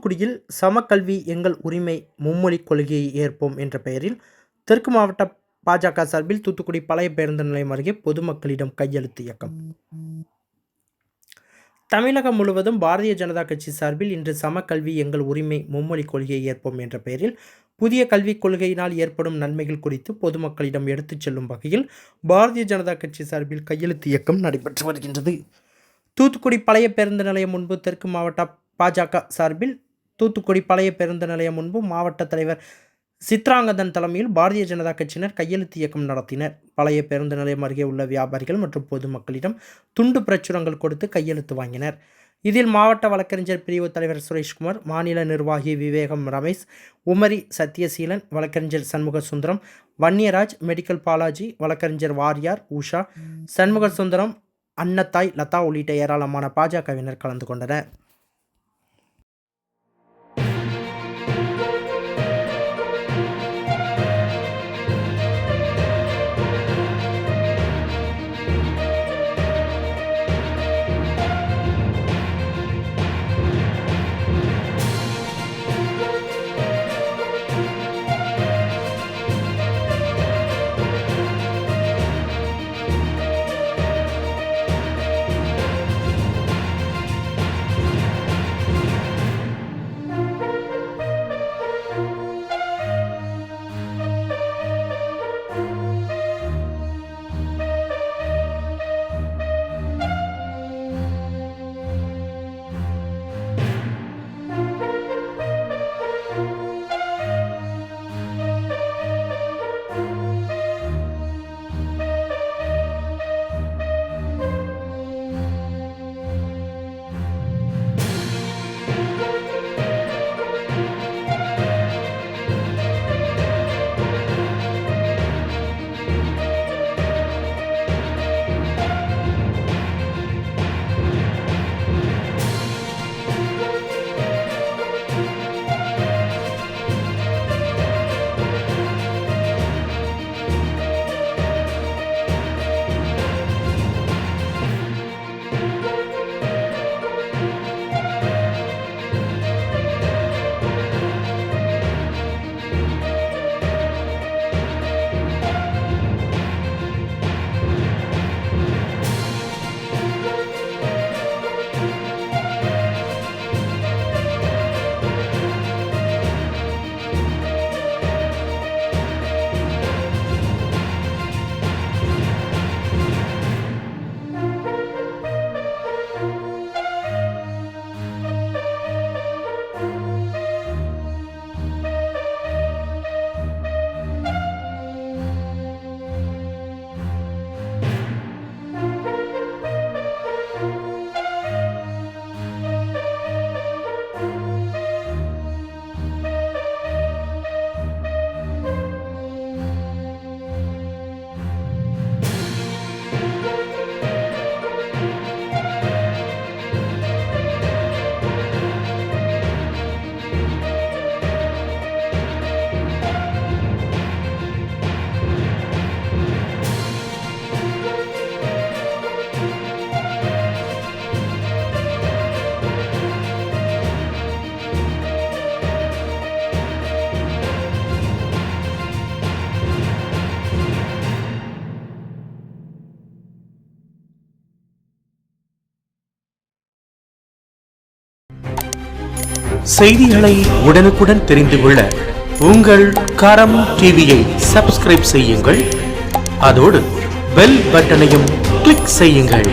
தூத்துக்குடியில் சமக்கல்வி எங்கள் உரிமை மும்மொழிக் கொள்கையை ஏற்போம் என்ற பெயரில் தெற்கு மாவட்ட பாஜக சார்பில் தூத்துக்குடி பழைய பேருந்து நிலையம் அருகே பொதுமக்களிடம் கையெழுத்து இயக்கம். தமிழகம் முழுவதும் பாரதிய ஜனதா கட்சி சார்பில் இன்று சமக்கல்வி எங்கள் உரிமை மும்மொழிக் கொள்கையை ஏற்போம் என்ற பெயரில் புதிய கல்விக் கொள்கையினால் ஏற்படும் நன்மைகள் குறித்து பொதுமக்களிடம் எடுத்துச் செல்லும் வகையில் பாரதிய ஜனதா கட்சி சார்பில் கையெழுத்து இயக்கம் நடைபெற்று வருகின்றது. தூத்துக்குடி பழைய பேருந்து நிலையம் முன்பு தெற்கு மாவட்ட பாஜக சார்பில் தூத்துக்குடி பழைய பேருந்து நிலையம் முன்பு மாவட்ட தலைவர் சித்ராங்கதன் தலைமையில் பாரதிய ஜனதா கட்சியினர் கையெழுத்து இயக்கம் நடத்தினர். பழைய பேருந்து நிலையம் அருகே உள்ள வியாபாரிகள் மற்றும் பொதுமக்களிடம் துண்டு பிரச்சுரங்கள் கொடுத்து கையெழுத்து வாங்கினர். இதில் மாவட்ட வழக்கறிஞர் பிரிவு தலைவர் சுரேஷ்குமார், மாநில நிர்வாகி விவேகம் ரமேஷ், உமரி சத்யசீலன், வழக்கறிஞர் சண்முக சுந்தரம், வன்னியராஜ், மெடிக்கல் பாலாஜி, வழக்கறிஞர் வாரியார், உஷா, சண்முக சுந்தரம், அன்னத்தாய், லதா உள்ளிட்ட ஏராளமான பாஜகவினர் கலந்து கொண்டனர். செய்திகளை உடனுக்குடன் தெரிந்து கொள்ள உங்கள் கரம் டிவியை சப்ஸ்கிரைப் செய்யுங்கள். அதோடு பெல் பட்டனையும் கிளிக் செய்யுங்கள்.